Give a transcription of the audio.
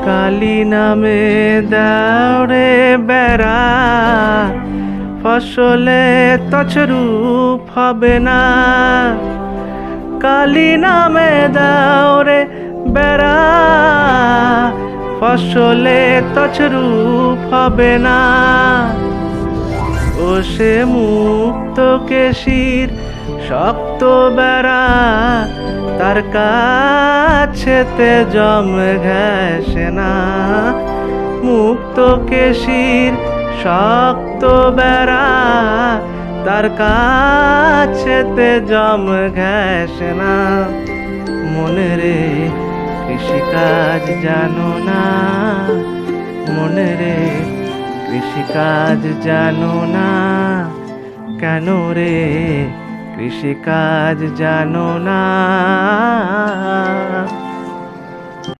কালি নামে দাও রে বেড়া, ফসলে তছরূপ হবে না। কালি নামে দাও রে বেড়া, ফসলে তছরূপ হবে না। ও সে মুক্ত কেশির শক্ত বেড়া, তার কাছেতে জম ঘেঁষে না। মুক্ত কেশির শক্ত বেড়া, তার কাছেতে জম ঘেঁষে না। মনে রে কৃষিকাজ জানো না, মনে রে কৃষিকাজ জানো না। কেন রে কৃষিকাজ জানো না?